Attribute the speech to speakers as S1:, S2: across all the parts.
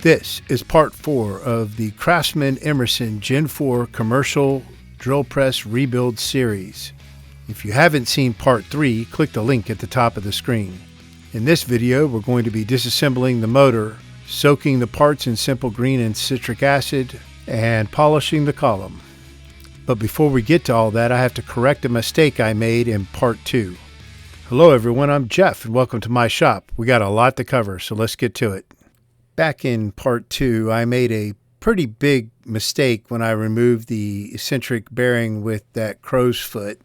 S1: This is part 4 of the Craftsman Emerson Gen 4 Commercial Drill Press Rebuild Series. If you haven't seen part 3, click the link at the top of the screen. In this video, we're going to be disassembling the motor, soaking the parts in simple green and citric acid, and polishing the column. But before we get to all that, I have to correct a mistake I made in part 2. Hello everyone, I'm Jeff and welcome to my shop. We got a lot to cover, so let's get to it. Back in part 2, I made a pretty big mistake when I removed the eccentric bearing with that crow's foot.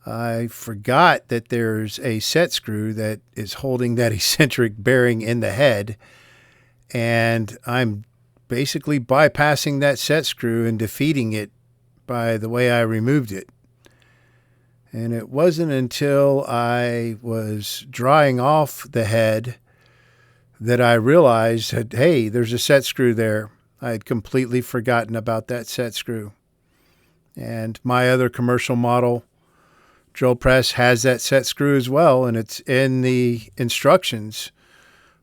S1: I forgot that there's a set screw that is holding that eccentric bearing in the head, and I'm basically bypassing that set screw and defeating it by the way I removed it. And it wasn't until I was drying off the head that I realized that, hey, there's a set screw there. I had completely forgotten about that set screw. And my other commercial model drill press has that set screw as well, and it's in the instructions,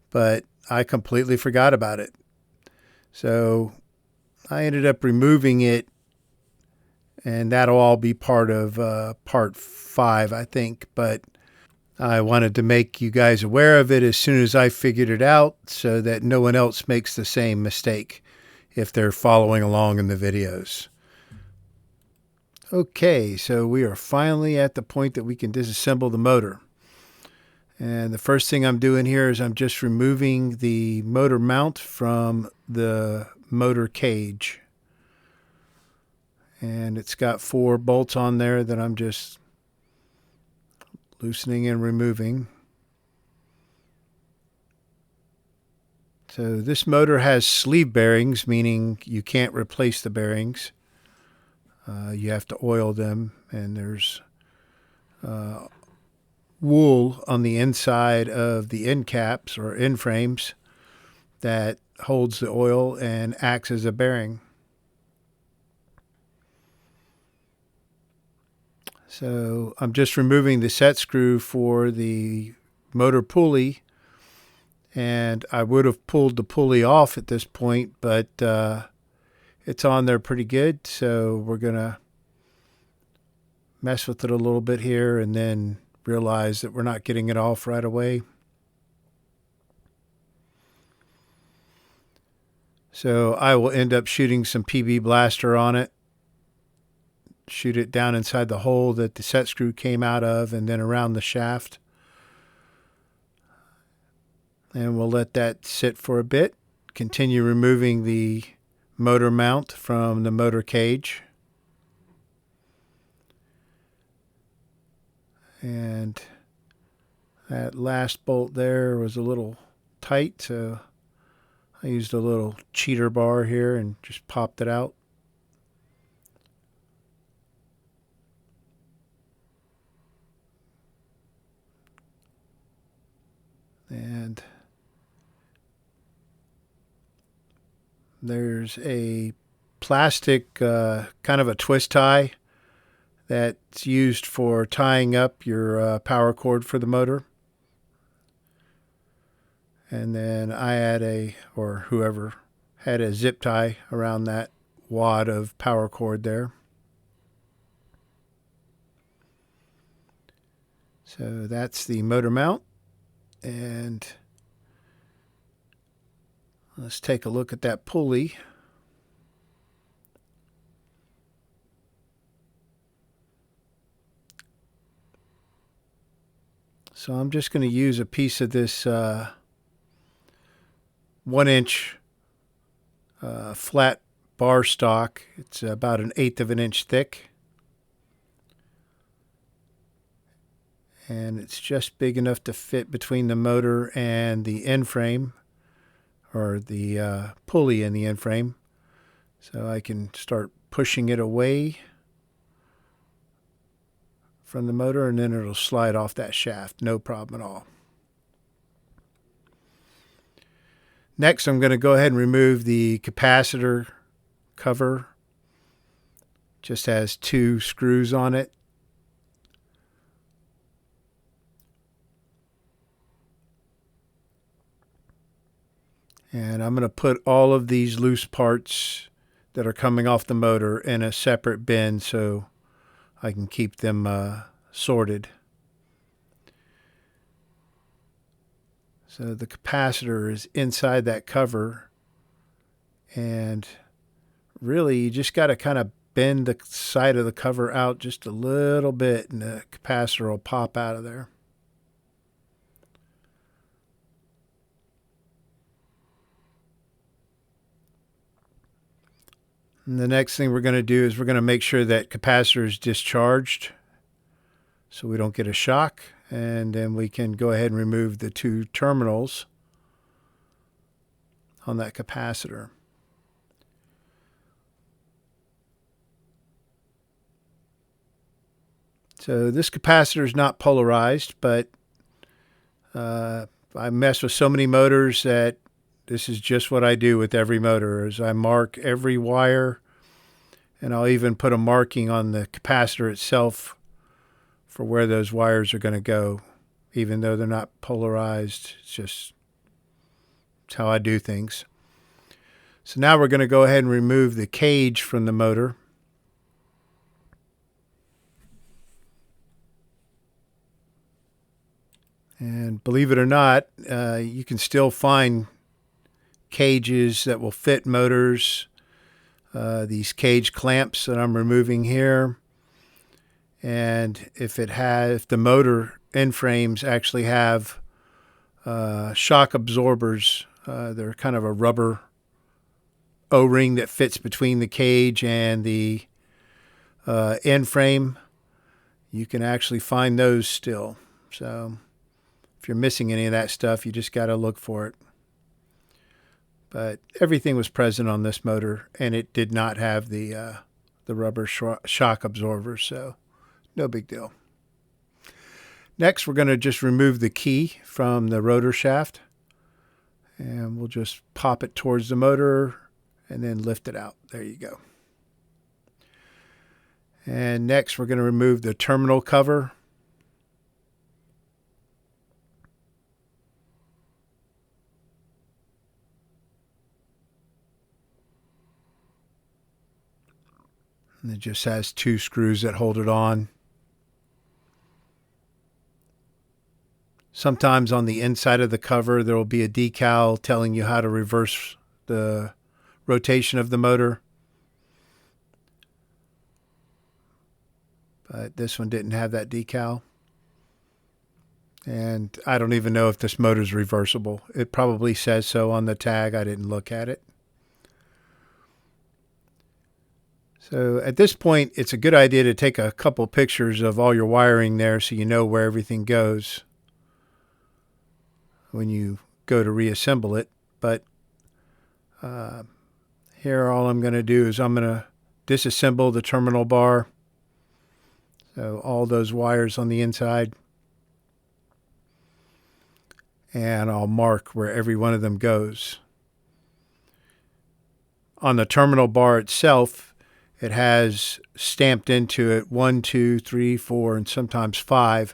S1: but I completely forgot about it. So I ended up removing it, and that'll all be part of part 5, I think. But I wanted to make you guys aware of it as soon as I figured it out so that no one else makes the same mistake if they're following along in the videos. Okay, so we are finally at the point that we can disassemble the motor. And the first thing I'm doing here is I'm just removing the motor mount from the motor cage. And it's got 4 bolts on there that I'm just loosening and removing. So this motor has sleeve bearings, meaning you can't replace the bearings. You have to oil them, and there's wool on the inside of the end caps or end frames that holds the oil and acts as a bearing. So I'm just removing the set screw for the motor pulley, and I would have pulled the pulley off at this point, but it's on there pretty good, so we're going to mess with it a little bit here and then realize that we're not getting it off right away. So I will end up shooting some PB blaster on it. Shoot it down inside the hole that the set screw came out of and then around the shaft. And we'll let that sit for a bit. Continue removing the motor mount from the motor cage. And that last bolt there was a little tight, so I used a little cheater bar here and just popped it out. And there's a plastic kind of a twist tie that's used for tying up your power cord for the motor. And then I had or whoever had a zip tie around that wad of power cord there. So that's the motor mount. And let's take a look at that pulley. So I'm just going to use a piece of this 1-inch flat bar stock. It's about 1/8 of an inch thick. And it's just big enough to fit between the motor and the end frame, or the pulley in the end frame. So I can start pushing it away from the motor, and then it'll slide off that shaft, no problem at all. Next, I'm going to go ahead and remove the capacitor cover. Just has 2 screws on it. And I'm going to put all of these loose parts that are coming off the motor in a separate bin so I can keep them sorted. So the capacitor is inside that cover, and really you just got to kind of bend the side of the cover out just a little bit and the capacitor will pop out of there. And the next thing we're going to do is we're going to make sure that capacitor is discharged so we don't get a shock. And then we can go ahead and remove the two terminals on that capacitor. So this capacitor is not polarized, but I mess with so many motors that this is just what I do with every motor, is I mark every wire, and I'll even put a marking on the capacitor itself for where those wires are going to go, even though they're not polarized. It's how I do things. So now we're going to go ahead and remove the cage from the motor. And believe it or not, you can still find cages that will fit motors. These cage clamps that I'm removing here. And if the motor end frames actually have shock absorbers, they're kind of a rubber O-ring that fits between the cage and the end frame. You can actually find those still. So if you're missing any of that stuff, you just got to look for it. But everything was present on this motor, and it did not have the rubber shock absorbers, so no big deal. Next, we're going to just remove the key from the rotor shaft, and we'll just pop it towards the motor and then lift it out. There you go. And next, we're going to remove the terminal cover. And it just has two screws that hold it on. Sometimes on the inside of the cover, there will be a decal telling you how to reverse the rotation of the motor. But this one didn't have that decal. And I don't even know if this motor is reversible. It probably says so on the tag. I didn't look at it. So at this point, it's a good idea to take a couple pictures of all your wiring there so you know where everything goes when you go to reassemble it. But here all I'm going to do is I'm going to disassemble the terminal bar. So all those wires on the inside. And I'll mark where every one of them goes. On the terminal bar itself, it has stamped into it 1, 2, 3, 4, and sometimes 5.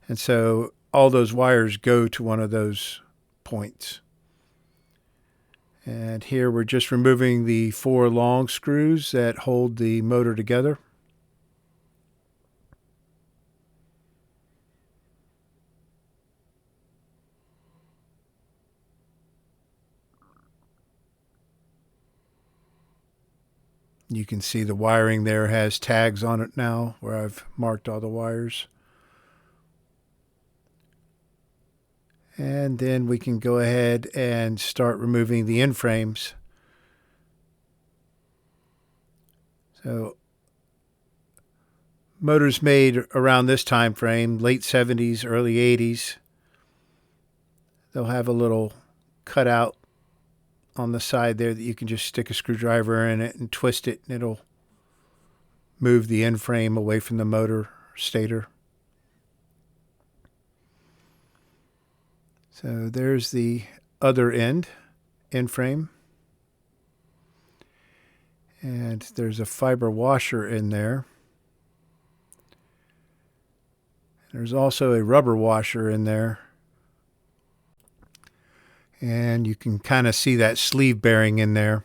S1: And so all those wires go to one of those points. And here we're just removing the 4 long screws that hold the motor together. You can see the wiring there has tags on it now where I've marked all the wires. And then we can go ahead and start removing the end frames. So motors made around this time frame, late 70s, early 80s, they'll have a little cutout on the side there that you can just stick a screwdriver in it and twist it, and it'll move the end frame away from the motor stator. So there's the other end frame. And there's a fiber washer in there. There's also a rubber washer in there. And you can kind of see that sleeve bearing in there.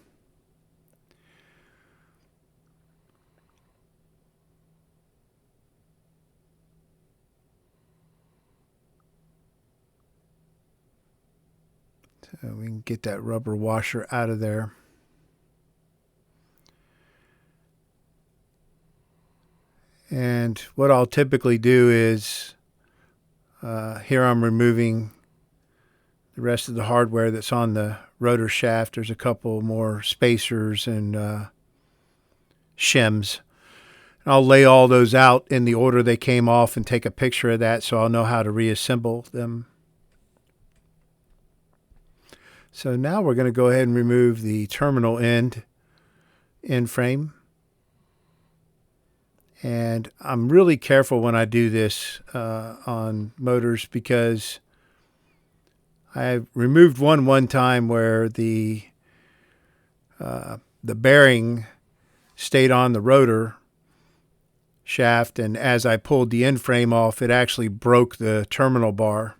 S1: So we can get that rubber washer out of there. And what I'll typically do is, here I'm removing the rest of the hardware that's on the rotor shaft. There's a couple more spacers and shims. And I'll lay all those out in the order they came off and take a picture of that so I'll know how to reassemble them. So now we're going to go ahead and remove the terminal end frame. And I'm really careful when I do this on motors, because I removed one time where the bearing stayed on the rotor shaft, and as I pulled the end frame off, it actually broke the terminal bar.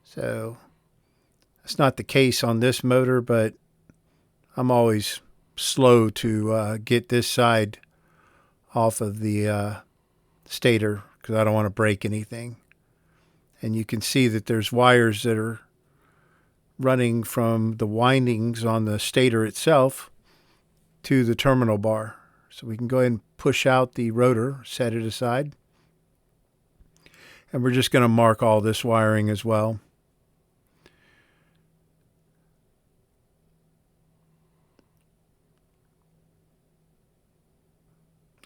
S1: So that's not the case on this motor, but I'm always slow to get this side off of the stator because I don't want to break anything. And you can see that there's wires that are running from the windings on the stator itself to the terminal bar. So we can go ahead and push out the rotor, set it aside. And we're just going to mark all this wiring as well.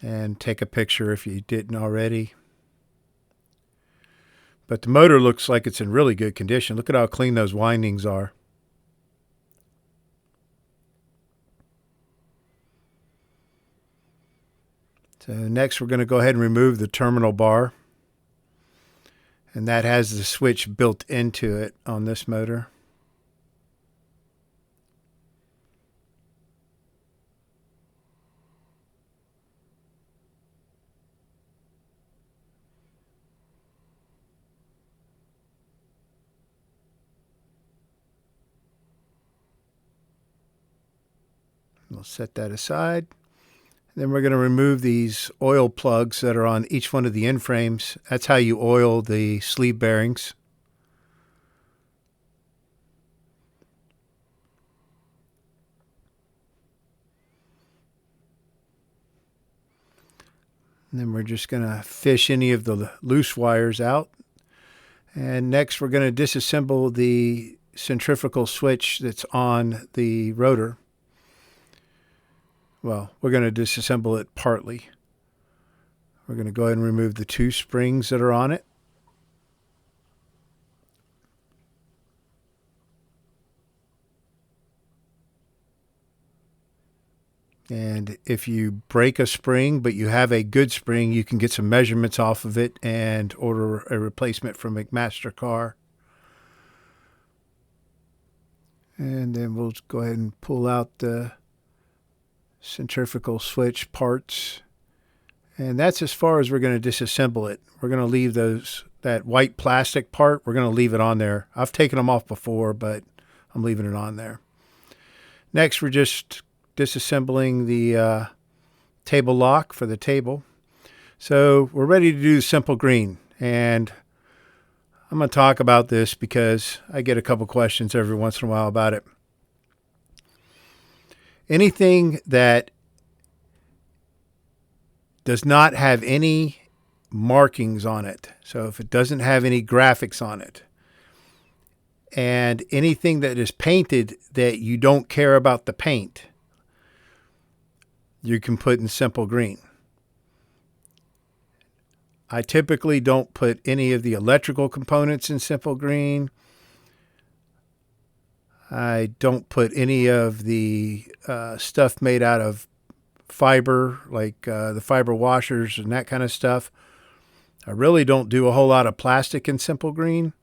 S1: And take a picture if you didn't already. But the motor looks like it's in really good condition. Look at how clean those windings are. So next we're going to go ahead and remove the terminal bar. And that has the switch built into it on this motor. We'll set that aside. Then we're going to remove these oil plugs that are on each one of the end frames. That's how you oil the sleeve bearings. And then we're just going to fish any of the loose wires out. And next we're going to disassemble the centrifugal switch that's on the rotor. Well, we're going to disassemble it partly. We're going to go ahead and remove the two springs that are on it. And if you break a spring, but you have a good spring, you can get some measurements off of it and order a replacement from McMaster-Carr. And then we'll go ahead and pull out the centrifugal switch parts. And that's as far as we're going to disassemble it. We're going to leave that white plastic part, we're going to leave it on there. I've taken them off before, but I'm leaving it on there. Next, we're just disassembling the table lock for the table. So we're ready to do simple green. And I'm going to talk about this because I get a couple questions every once in a while about it. Anything that does not have any markings on it, so if it doesn't have any graphics on it, and anything that is painted that you don't care about the paint, you can put in simple green. I typically don't put any of the electrical components in simple green. I don't put any of the stuff made out of fiber, like the fiber washers and that kind of stuff. I really don't do a whole lot of plastic in simple green.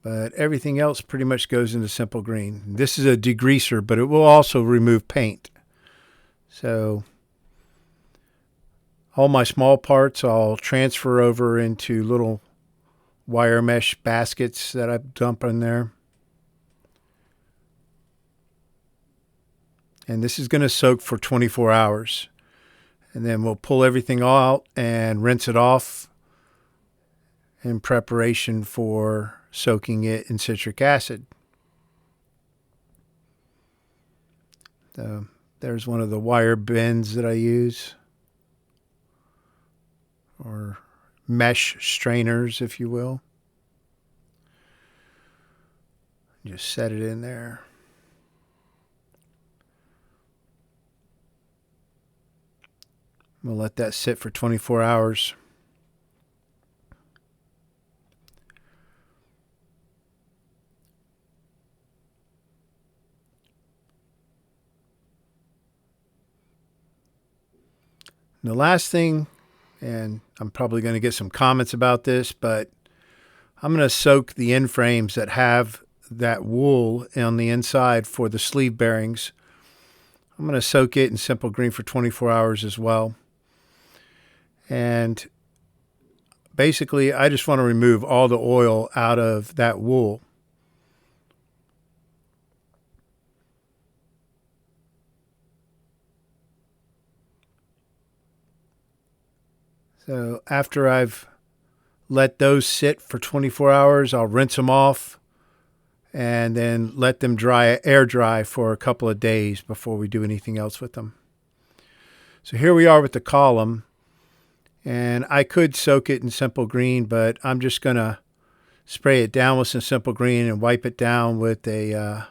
S1: But everything else pretty much goes into simple green. This is a degreaser, but it will also remove paint. So All my small parts I'll transfer over into little wire mesh baskets that I dump in there. And this is going to soak for 24 hours. And then we'll pull everything out and rinse it off in preparation for soaking it in citric acid. There's one of the wire bends that I use, or mesh strainers, if you will. Just set it in there. We'll let that sit for 24 hours. And the last thing, and I'm probably going to get some comments about this, but I'm going to soak the end frames that have that wool on the inside for the sleeve bearings. I'm going to soak it in simple green for 24 hours as well. And basically, I just want to remove all the oil out of that wool. So after I've let those sit for 24 hours, I'll rinse them off and then let them dry, air dry for a couple of days before we do anything else with them. So here we are with the column. And I could soak it in simple green, but I'm just going to spray it down with some simple green and wipe it down with a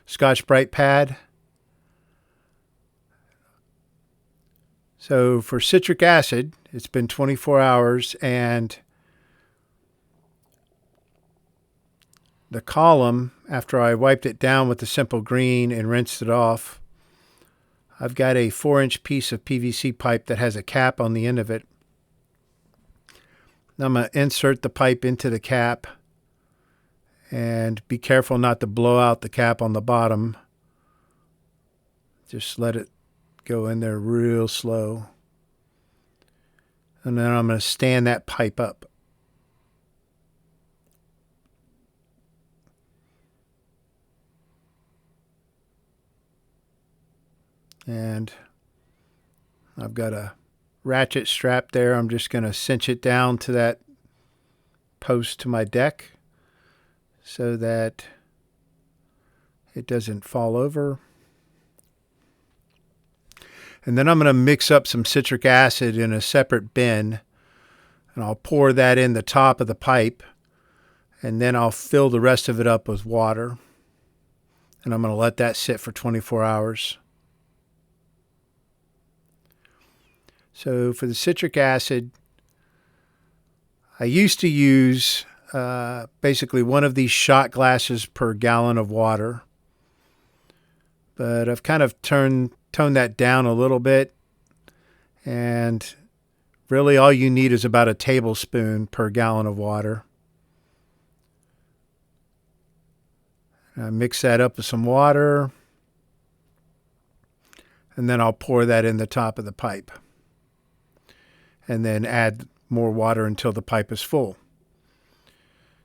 S1: Scotch-Brite pad. So for citric acid, it's been 24 hours, and the column, after I wiped it down with the simple green and rinsed it off, I've got a 4-inch piece of PVC pipe that has a cap on the end of it. Now I'm going to insert the pipe into the cap, and be careful not to blow out the cap on the bottom. Just let it go in there real slow. And then I'm going to stand that pipe up. And I've got a ratchet strap there. I'm just going to cinch it down to that post to my deck so that it doesn't fall over. And then I'm going to mix up some citric acid in a separate bin, and I'll pour that in the top of the pipe, and then I'll fill the rest of it up with water, and I'm going to let that sit for 24 hours. So for the citric acid, I used to use basically one of these shot glasses per gallon of water, but I've kind of toned that down a little bit, and really all you need is about a tablespoon per gallon of water. I mix that up with some water, and then I'll pour that in the top of the pipe, and then add more water until the pipe is full.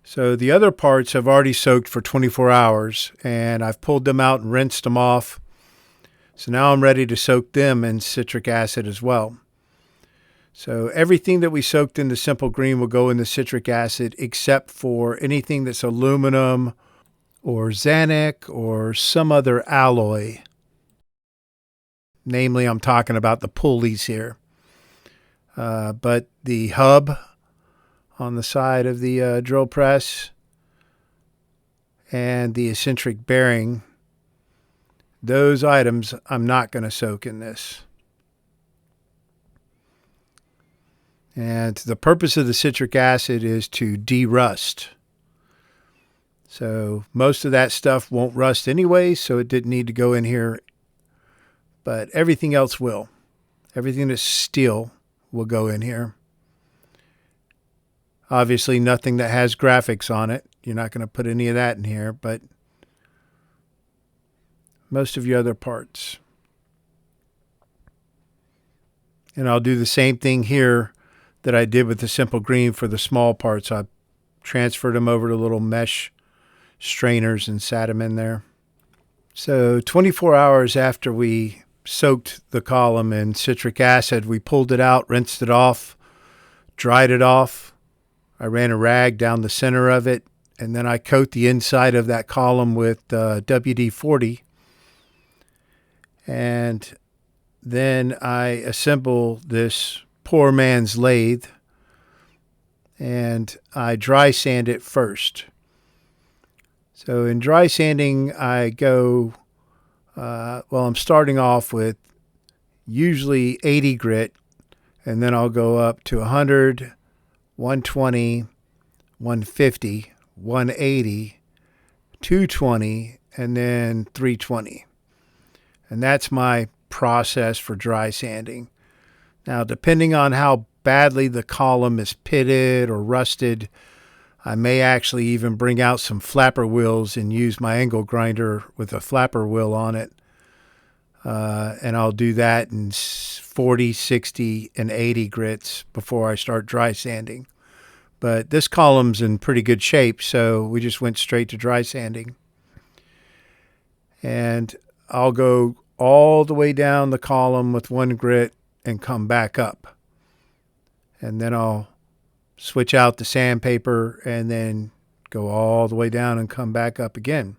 S1: So the other parts have already soaked for 24 hours, and I've pulled them out and rinsed them off. So now I'm ready to soak them in citric acid as well. So everything that we soaked in the simple green will go in the citric acid, except for anything that's aluminum or xanic or some other alloy. Namely, I'm talking about the pulleys here. But the hub on the side of the drill press and the eccentric bearing, those items I'm not going to soak in this. And the purpose of the citric acid is to de-rust. So most of that stuff won't rust anyway, so it didn't need to go in here. But everything else will. Everything that's steel will go in here. Obviously nothing that has graphics on it. You're not going to put any of that in here, but most of your other parts. And I'll do the same thing here that I did with the simple green for the small parts. I transferred them over to little mesh strainers and sat them in there. So 24 hours after we soaked the column in citric acid, we pulled it out, rinsed it off, dried it off. I ran a rag down the center of it, and then I coat the inside of that column with WD-40. And then I assemble this poor man's lathe, and I dry sand it first. So in dry sanding, I go, I'm starting off with usually 80 grit, and then I'll go up to 100, 120, 150, 180, 220, and then 320. And that's my process for dry sanding. Now, depending on how badly the column is pitted or rusted, I may actually even bring out some flapper wheels and use my angle grinder with a flapper wheel on it. And I'll do that in 40, 60, and 80 grits before I start dry sanding. But this column's in pretty good shape, so we just went straight to dry sanding. And I'll go all the way down the column with one grit and come back up. And then I'll switch out the sandpaper and then go all the way down and come back up again.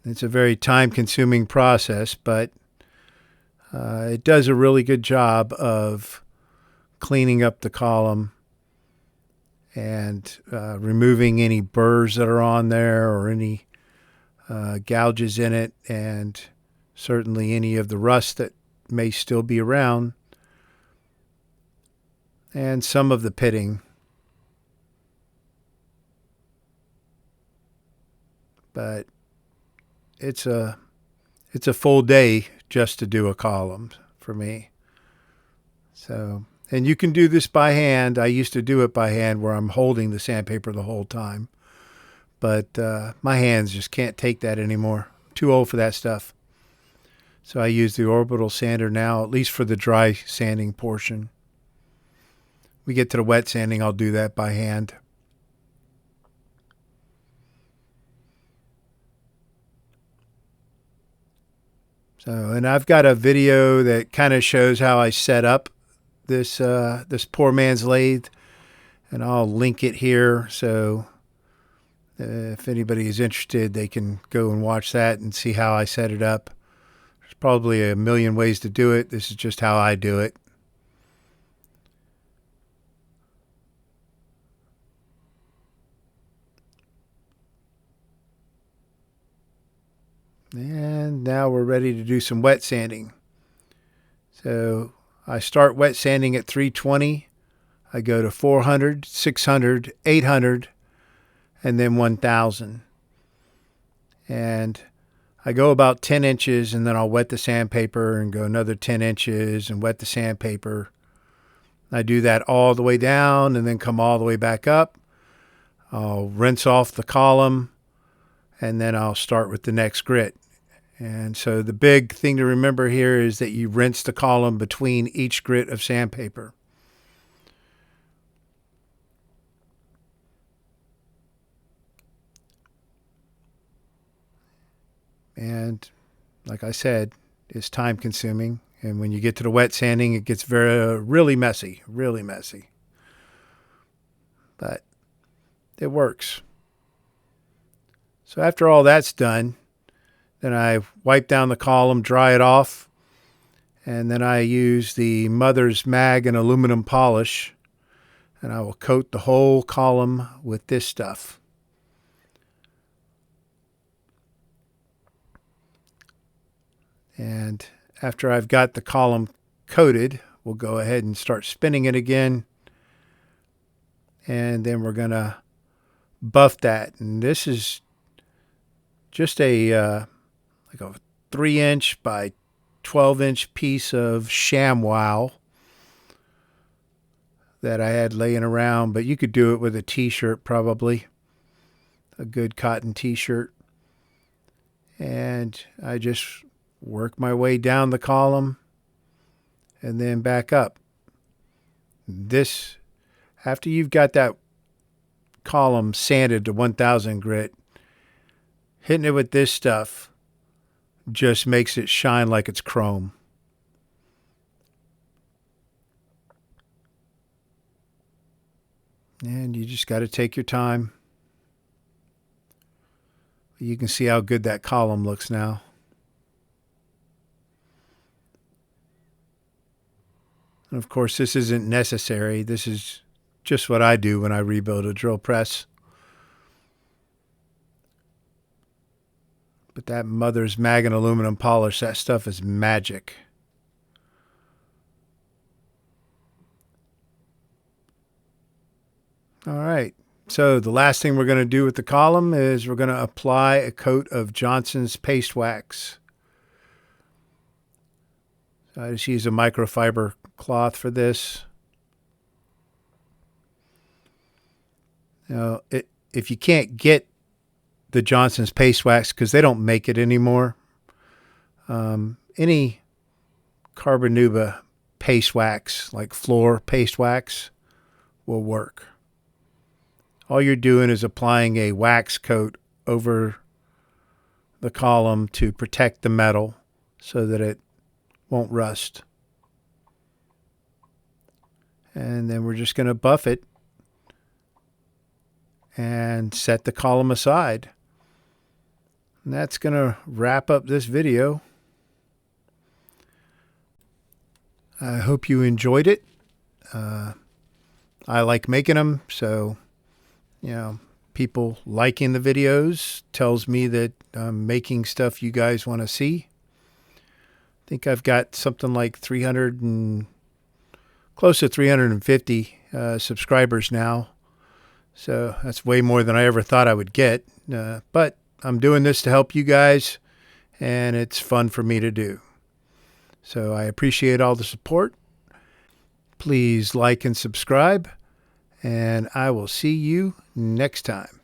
S1: It's a very time-consuming process, but it does a really good job of cleaning up the column and removing any burrs that are on there or any gouges in it, and certainly any of the rust that may still be around, and some of the pitting. But it's a full day just to do a column for me. So, and you can do this by hand. I used to do it by hand where I'm holding the sandpaper the whole time. But my hands just can't take that anymore. I'm too old for that stuff. So I use the orbital sander now, at least for the dry sanding portion. We get to the wet sanding, I'll do that by hand. So, and I've got a video that kind of shows how I set up this poor man's lathe, and I'll link it here. So if anybody is interested, they can go and watch that and see how I set it up. There's probably a million ways to do it. This is just how I do it. And now we're ready to do some wet sanding. So I start wet sanding at 320. I go to 400, 600, 800, and then 1,000. And I go about 10 inches, and then I'll wet the sandpaper and go another 10 inches and wet the sandpaper. I do that all the way down and then come all the way back up. I'll rinse off the column, and then I'll start with the next grit. And so the big thing to remember here is that you rinse the column between each grit of sandpaper. And like I said, it's time consuming. And when you get to the wet sanding, it gets really messy, really messy. But it works. So after all that's done, then I wipe down the column, dry it off, and then I use the Mother's Mag and aluminum polish, and I will coat the whole column with this stuff. And after I've got the column coated, we'll go ahead and start spinning it again, and then we're going to buff that. And this is just a 3-inch by 12-inch piece of ShamWow that I had laying around, but you could do it with a t-shirt probably, a good cotton t-shirt. And I just work my way down the column and then back up. This, after you've got that column sanded to 1000 grit, hitting it with this stuff just makes it shine like it's chrome. And you just got to take your time. You can see how good that column looks now. And of course, this isn't necessary. This is just what I do when I rebuild a drill press. But that Mother's Mag aluminum polish, that stuff is magic. All right. So the last thing we're going to do with the column is we're going to apply a coat of Johnson's paste wax. So I just use a microfiber cloth for this. Now, if you can't get the Johnson's paste wax because they don't make it anymore, any Carbonuba paste wax, like floor paste wax, will work. All you're doing is applying a wax coat over the column to protect the metal so that it won't rust. And then we're just going to buff it and set the column aside. And that's going to wrap up this video. I hope you enjoyed it. I like making them, so people liking the videos tells me that I'm making stuff you guys want to see. I think I've got something like 300 and close to 350 subscribers now. So that's way more than I ever thought I would get. But I'm doing this to help you guys, and it's fun for me to do. So I appreciate all the support. Please like and subscribe, and I will see you next time.